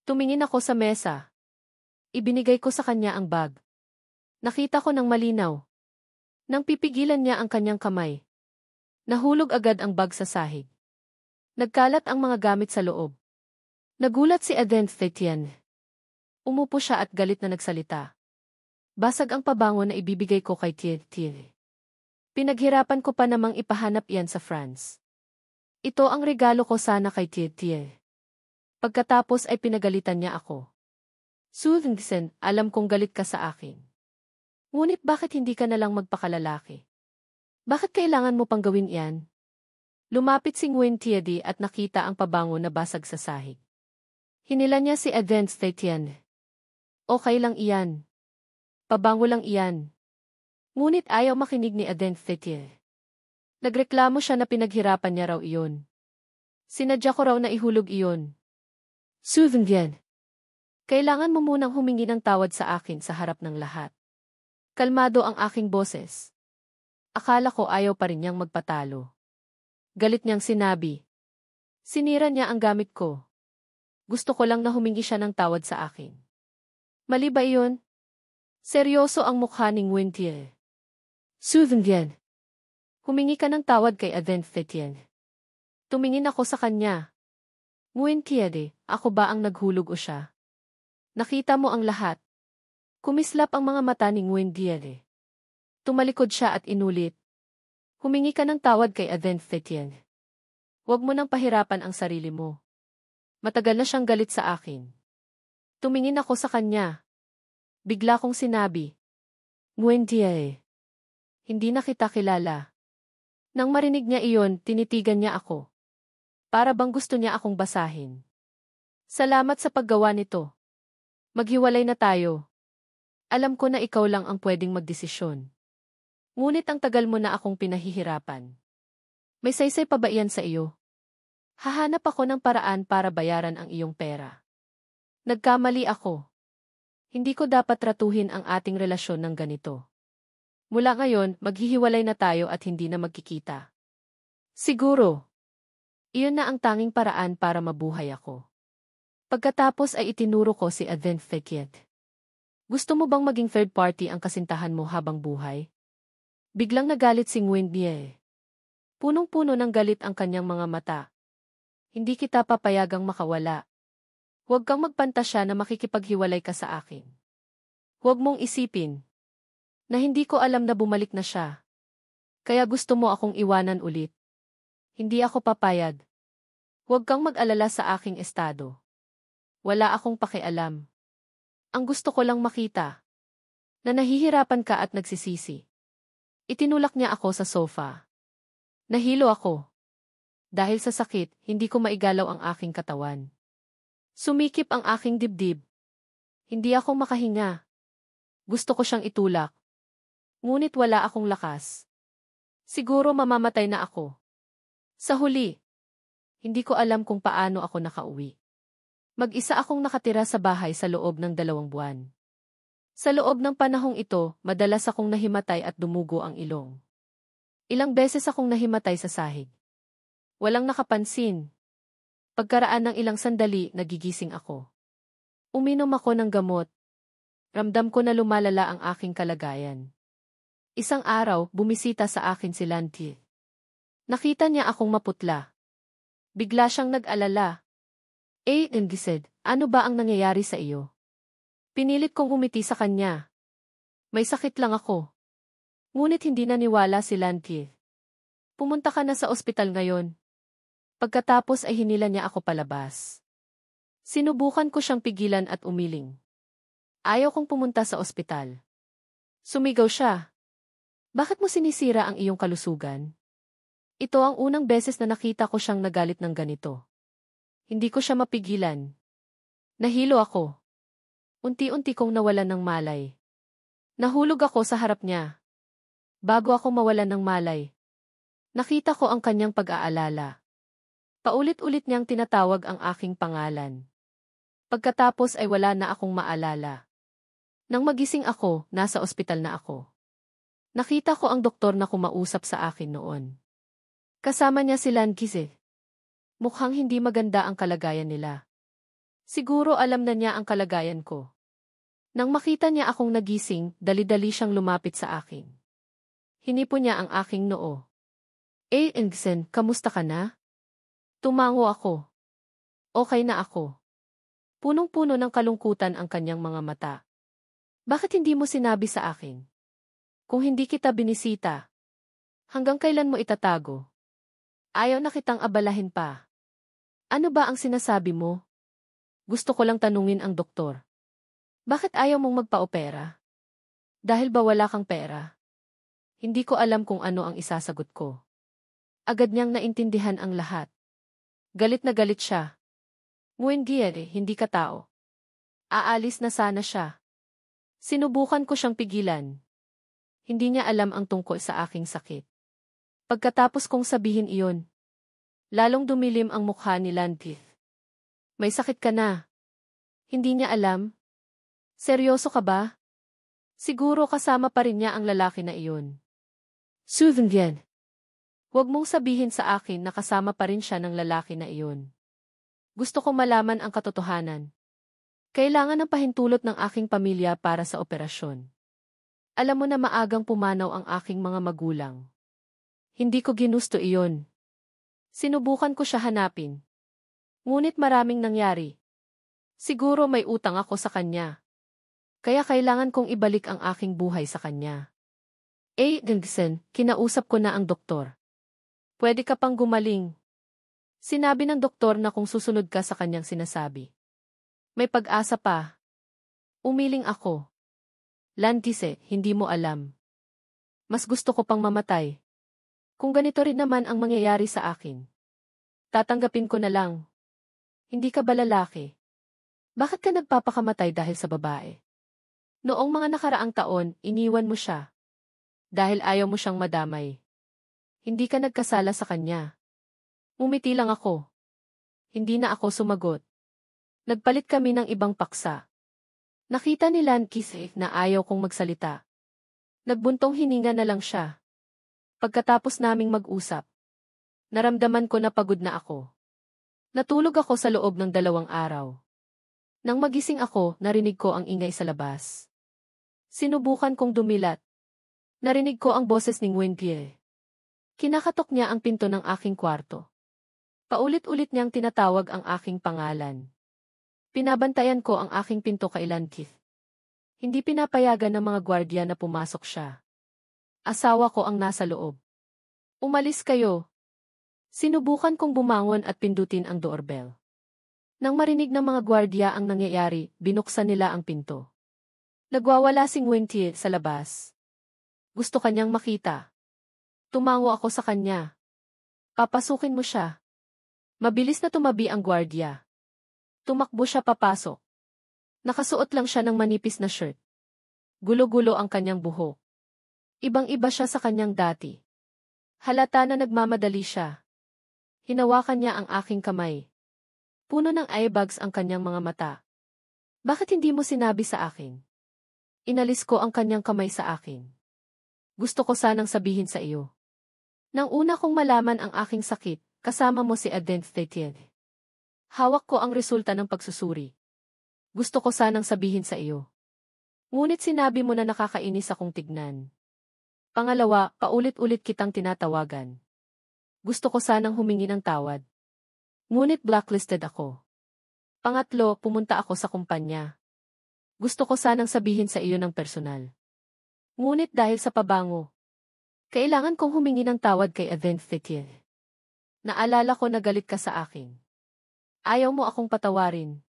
Tumingin ako sa mesa. Ibinigay ko sa kanya ang bag. Nakita ko ng malinaw. Nang pipigilan niya ang kanyang kamay. Nahulog agad ang bag sa sahig. Nagkalat ang mga gamit sa loob. Nagulat si Aden Fetiede. Umupo siya at galit na nagsalita. Basag ang pabango na ibibigay ko kay Tia. Pinaghirapan ko pa namang ipahanap yan sa France. Ito ang regalo ko sana kay Tia. Pagkatapos ay pinagalitan niya ako. Susan, alam kong galit ka sa akin. Ngunit bakit hindi ka nalang magpakalalaki? Bakit kailangan mo pang gawin iyan? Lumapit si Nguyentie at nakita ang pabango na basag sa sahig. Hinila niya si Aden Fetiede. Okay lang iyan. Pabango lang iyan. Ngunit ayaw makinig ni Aden Fetiede. Nagreklamo siya na pinaghirapan niya raw iyon. Sinadya ko raw na ihulog iyon. Susan, kailangan mo munang humingi ng tawad sa akin sa harap ng lahat. Kalmado ang aking boses. Akala ko ayaw pa rin niyang magpatalo. Galit niyang sinabi. Sinira niya ang gamit ko. Gusto ko lang na humingi siya ng tawad sa akin. Mali ba iyon? Seryoso ang mukha ni Nguyentie. Susan, humingi ka ng tawad kay Aden Fetiede. Tumingin ako sa kanya. Nguyentie, ako ba ang naghulog o siya? Nakita mo ang lahat. Kumislap ang mga mata ni Nguyentie. Tumalikod siya at inulit. Humingi ka ng tawad kay Aden Fetien. Huwag mo nang pahirapan ang sarili mo. Matagal na siyang galit sa akin. Tumingin ako sa kanya. Bigla kong sinabi, "Nguen Tie. Hindi na kita kilala." Nang marinig niya iyon, tinitigan niya ako. Para bang gusto niya akong basahin. Salamat sa paggawa nito. Maghiwalay na tayo. Alam ko na ikaw lang ang pwedeng magdesisyon. Ngunit ang tagal mo na akong pinahihirapan. May saysay pa ba iyan sa iyo? Hahanap ako ng paraan para bayaran ang iyong pera. Nagkamali ako. Hindi ko dapat tratuhin ang ating relasyon ng ganito. Mula ngayon, maghihiwalay na tayo at hindi na magkikita. Siguro. Iyon na ang tanging paraan para mabuhay ako. Pagkatapos ay itinuro ko si Aden Fekit. Gusto mo bang maging third party ang kasintahan mo habang buhay? Biglang nagalit si Nguyen Bie. Punong-puno ng galit ang kanyang mga mata. Hindi kita papayagang makawala. Huwag kang magpantasya na makikipaghiwalay ka sa akin. Huwag mong isipin na hindi ko alam na bumalik na siya. Kaya gusto mo akong iwanan ulit. Hindi ako papayag. Huwag kang mag-alala sa aking estado. Wala akong pakialam. Ang gusto ko lang makita na nahihirapan ka at nagsisisi. Itinulak niya ako sa sofa. Nahilo ako. Dahil sa sakit, hindi ko maigalaw ang aking katawan. Sumikip ang aking dibdib. Hindi ako makahinga. Gusto ko siyang itulak. Ngunit wala akong lakas. Siguro mamamatay na ako. Sa huli, hindi ko alam kung paano ako nakauwi. Mag-isa akong nakatira sa bahay sa loob ng 2 buwan. Sa loob ng panahong ito, madalas akong nahimatay at dumugo ang ilong. Ilang beses akong nahimatay sa sahig. Walang nakapansin. Pagkaraan ng ilang sandali, nagigising ako. Uminom ako ng gamot. Ramdam ko na lumalala ang aking kalagayan. Isang araw, bumisita sa akin si Lanti. Nakita niya akong maputla. Bigla siyang nag-alala. Gised, ano ba ang nangyayari sa iyo? Pinilit kong umiti sa kanya. May sakit lang ako. Ngunit hindi naniwala si Lanti. Pumunta ka na sa ospital ngayon. Pagkatapos ay hinila niya ako palabas. Sinubukan ko siyang pigilan at umiling. Ayaw kong pumunta sa ospital. Sumigaw siya. Bakit mo sinisira ang iyong kalusugan? Ito ang unang beses na nakita ko siyang nagalit ng ganito. Hindi ko siya mapigilan. Nahilo ako. Unti-unti kong nawalan ng malay. Nahulog ako sa harap niya. Bago ako mawalan ng malay, nakita ko ang kanyang pag-aalala. Paulit-ulit niyang tinatawag ang aking pangalan. Pagkatapos ay wala na akong maalala. Nang magising ako, nasa ospital na ako. Nakita ko ang doktor na kumausap sa akin noon. Kasama niya si Lan Gize. Mukhang hindi maganda ang kalagayan nila. Siguro alam na niya ang kalagayan ko. Nang makita niya akong nagising, dali-dali siyang lumapit sa akin. Hinipo niya ang aking noo. Engsen, kamusta ka na? Tumango ako. Okay na ako. Punong-puno ng kalungkutan ang kanyang mga mata. Bakit hindi mo sinabi sa akin? Kung hindi kita binisita, hanggang kailan mo itatago? Ayaw na kitang abalahin pa. Ano ba ang sinasabi mo? Gusto ko lang tanungin ang doktor. Bakit ayaw mong magpa-opera? Dahil ba wala kang pera? Hindi ko alam kung ano ang isasagot ko. Agad niyang naintindihan ang lahat. Galit na galit siya. Nguen Giere, hindi ka tao. Aalis na sana siya. Sinubukan ko siyang pigilan. Hindi niya alam ang tungkol sa aking sakit. Pagkatapos kong sabihin iyon, lalong dumilim ang mukha ni Lanti. May sakit ka na. Hindi niya alam. Seryoso ka ba? Siguro kasama pa rin niya ang lalaki na iyon. Suthen. Huwag mong sabihin sa akin na kasama pa rin siya ng lalaki na iyon. Gusto ko malaman ang katotohanan. Kailangan ng pahintulot ng aking pamilya para sa operasyon. Alam mo na maagang pumanaw ang aking mga magulang. Hindi ko ginusto iyon. Sinubukan ko siya hanapin. Ngunit maraming nangyari. Siguro may utang ako sa kanya. Kaya kailangan kong ibalik ang aking buhay sa kanya. Dingsen, kinausap ko na ang doktor. Pwede ka pang gumaling. Sinabi ng doktor na kung susunod ka sa kanyang sinasabi, may pag-asa pa. Umiling ako. Lantise, hindi mo alam. Mas gusto ko pang mamatay. Kung ganito rin naman ang mangyayari sa akin, tatanggapin ko na lang. Hindi ka ba lalaki? Bakit ka nagpapakamatay dahil sa babae? Noong mga nakaraang taon, iniwan mo siya. Dahil ayaw mo siyang madamay. Hindi ka nagkasala sa kanya. Umiti lang ako. Hindi na ako sumagot. Nagpalit kami ng ibang paksa. Nakita ni Lankise na ayaw kong magsalita. Nagbuntong hininga na lang siya. Pagkatapos naming mag-usap, naramdaman ko na pagod na ako. Natulog ako sa loob ng 2 araw. Nang magising ako, narinig ko ang ingay sa labas. Sinubukan kong dumilat. Narinig ko ang boses ni Nguyen-pye. Kinakatok niya ang pinto ng aking kwarto. Paulit-ulit niyang tinatawag ang aking pangalan. Pinabantayan ko ang aking pinto kay Lankith. Hindi pinapayagan ng mga gwardiya na pumasok siya. Asawa ko ang nasa loob. Umalis kayo. Sinubukan kong bumangon at pindutin ang doorbell. Nang marinig ng mga gwardiya ang nangyayari, binuksan nila ang pinto. Nagwawala si Nguyen-pye sa labas. Gusto kanyang makita. Tumango ako sa kanya. Papasukin mo siya. Mabilis na tumabi ang gwardiya. Tumakbo siya papasok. Nakasuot lang siya ng manipis na shirt. Gulo-gulo ang kanyang buhok. Ibang-iba siya sa kanyang dati. Halata na nagmamadali siya. Hinawakan niya ang aking kamay. Puno ng eyebags ang kanyang mga mata. Bakit hindi mo sinabi sa akin? Inalis ko ang kanyang kamay sa akin. Gusto ko sanang sabihin sa iyo. Nang una kong malaman ang aking sakit, kasama mo si Aden Thetien. Hawak ko ang resulta ng pagsusuri. Gusto ko sanang sabihin sa iyo. Ngunit sinabi mo na nakakainis akong tignan. Pangalawa, paulit-ulit kitang tinatawagan. Gusto ko sanang humingi ng tawad. Ngunit blacklisted ako. Pangatlo, pumunta ako sa kumpanya. Gusto ko sanang sabihin sa iyo ng personal. Ngunit dahil sa pabango, kailangan kong humingi ng tawad kay Aden Thetien. Naalala ko na galit ka sa akin. Ayaw mo akong patawarin.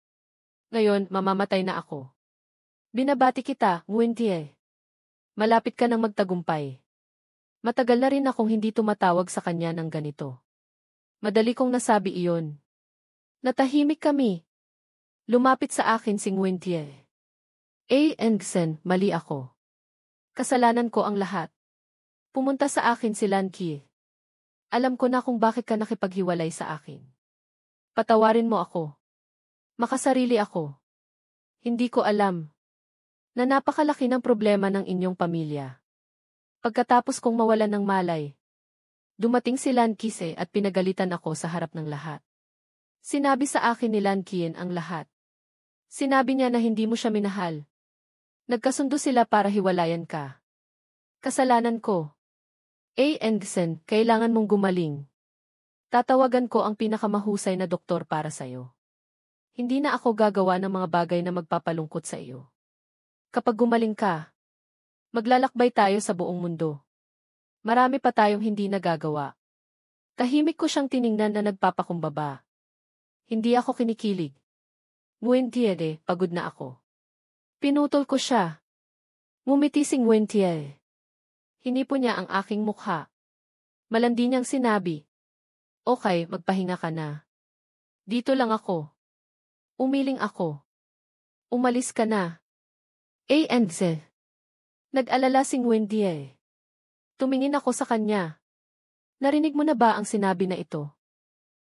Ngayon, mamamatay na ako. Binabati kita, Nguyen-pye. Malapit ka nang magtagumpay. Matagal na rin akong hindi tumatawag sa kanya ng ganito. Madali kong nasabi iyon. Natahimik kami. Lumapit sa akin si Nguyen-pye. Engsen, mali ako. Kasalanan ko ang lahat. Pumunta sa akin si Lankith. Alam ko na kung bakit ka nakipaghiwalay sa akin. Patawarin mo ako. Makasarili ako. Hindi ko alam na napakalaki ng problema ng inyong pamilya. Pagkatapos kong mawalan ng malay, dumating si Lankith at pinagalitan ako sa harap ng lahat. Sinabi sa akin ni Lankith ang lahat. Sinabi niya na hindi mo siya minahal. Nagkasundo sila para hiwalayan ka. Kasalanan ko. Engsen, kailangan mong gumaling. Tatawagan ko ang pinakamahusay na doktor para sa'yo. Hindi na ako gagawa ng mga bagay na magpapalungkot sa iyo. Kapag gumaling ka, maglalakbay tayo sa buong mundo. Marami pa tayong hindi nagagawa. Tahimik ko siyang tiningnan na nagpapakumbaba. Hindi ako kinikilig. Nguyen-pye, pagod na ako. Pinutol ko siya. Ngumiti si Nguyen-pye. Hinipo niya ang aking mukha. Malandi niyang sinabi, "Okay, magpahinga ka na. Dito lang ako." Umiling ako. "Umalis ka na." Engsen. Nag-alala si Nguyen-pye. Tumingin ako sa kanya. Narinig mo na ba ang sinabi na ito?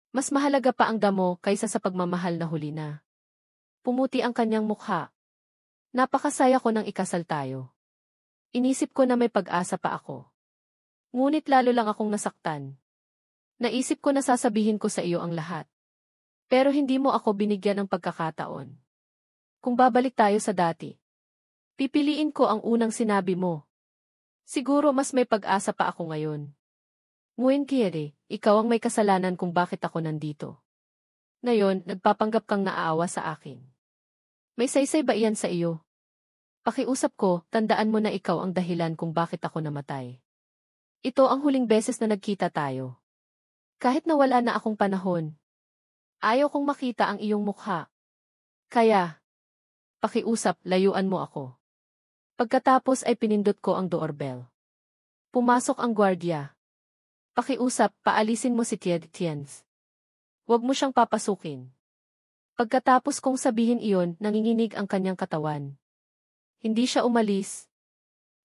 Mas mahalaga pa ang damo kaysa sa pagmamahal na huli na. Pumuti ang kanyang mukha. Napakasaya ko nang ikasal tayo. Inisip ko na may pag-asa pa ako. Ngunit lalo lang akong nasaktan. Naisip ko na sasabihin ko sa iyo ang lahat. Pero hindi mo ako binigyan ng pagkakataon. Kung babalik tayo sa dati, pipiliin ko ang unang sinabi mo. Siguro mas may pag-asa pa ako ngayon. Nguyen-pye, ikaw ang may kasalanan kung bakit ako nandito. Ngayon, nagpapanggap kang naaawa sa akin. May saysay ba iyan sa iyo? Pakiusap ko, tandaan mo na ikaw ang dahilan kung bakit ako namatay. Ito ang huling beses na nagkita tayo. Kahit na wala na akong panahon. Ayaw kong makita ang iyong mukha. Kaya, pakiusap, layuan mo ako. Pagkatapos ay pinindot ko ang doorbell. Pumasok ang gwardiya. Pakiusap, paalisin mo si Tiens. Huwag mo siyang papasukin. Pagkatapos kong sabihin iyon, nanginginig ang kanyang katawan. Hindi siya umalis.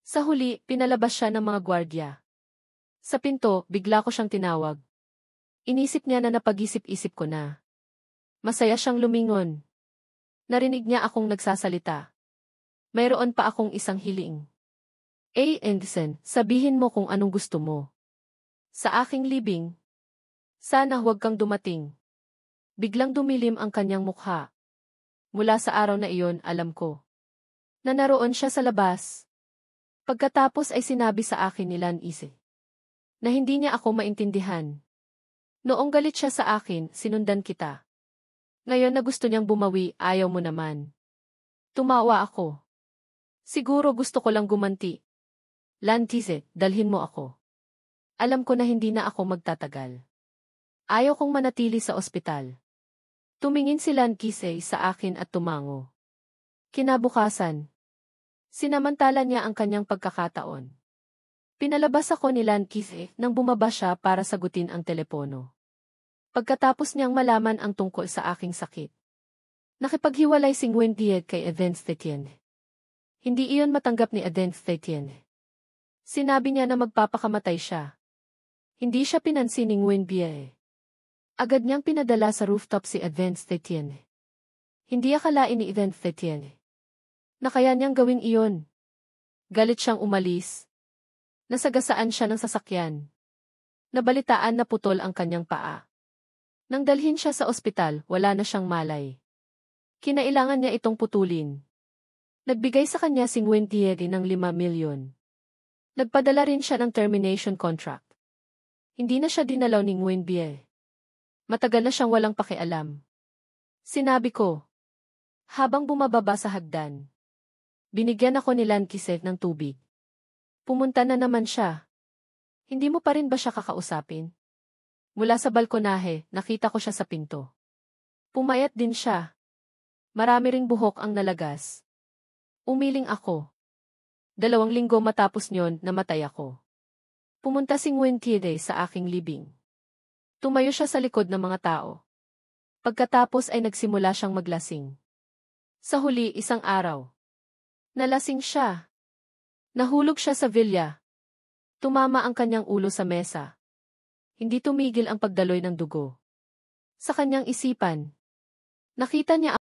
Sa huli, pinalabas siya ng mga gwardiya. Sa pinto, bigla ko siyang tinawag. Inisip niya na napag-isip-isip ko na. Masaya siyang lumingon. Narinig niya akong nagsasalita. Mayroon pa akong isang hiling. Anderson, sabihin mo kung anong gusto mo. Sa aking libing. Sana huwag kang dumating. Biglang dumilim ang kanyang mukha. Mula sa araw na iyon, alam ko na naroon siya sa labas. Pagkatapos ay sinabi sa akin ni Lanise na hindi niya ako maintindihan. Noong galit siya sa akin, sinundan kita. Ngayon na gusto niyang bumawi, ayaw mo naman. Tumawa ako. Siguro gusto ko lang gumanti. Lanise, dalhin mo ako. Alam ko na hindi na ako magtatagal. Ayaw kong manatili sa ospital. Tumingin si Lanise sa akin at tumango. Kinabukasan, sinamantala niya ang kanyang pagkakataon. Pinalabas ako ni Lanise nang bumaba siya para sagutin ang telepono. Pagkatapos niyang malaman ang tungkol sa aking sakit. Nakipaghiwalay si Nguyen kay Eden Stetien. Hindi iyon matanggap ni Eden Stetien. Sinabi niya na magpapakamatay siya. Hindi siya pinansin ni Nguyen. Agad niyang pinadala sa rooftop si Eden Stetien. Hindi akalain ni Eden Stetien na kaya niyang gawin iyon. Galit siyang umalis. Nasagasaan siya ng sasakyan. Nabalitaan na putol ang kanyang paa. Nang dalhin siya sa ospital, wala na siyang malay. Kinailangan niya itong putulin. Nagbigay sa kanya si Nguyen ng 5 milyon. Nagpadala rin siya ng termination contract. Hindi na siya dinalaw ni Nguyen. Matagal na siyang walang pakialam. Sinabi ko, habang bumababa sa hagdan. Binigyan ako ni Lanise ng tubig. Pumunta na naman siya. Hindi mo pa rin ba siya kakausapin? Mula sa balkonahe, nakita ko siya sa pinto. Pumayat din siya. Marami ring buhok ang nalagas. Umiling ako. 2 linggo matapos nyon, namatay ako. Pumunta si Nguyen sa aking libing. Tumayo siya sa likod ng mga tao. Pagkatapos ay nagsimula siyang maglasing. Sa huli, isang araw. Nalasing siya. Nahulog siya sa villa. Tumama ang kanyang ulo sa mesa. Hindi tumigil ang pagdaloy ng dugo. Sa kanyang isipan, nakita niya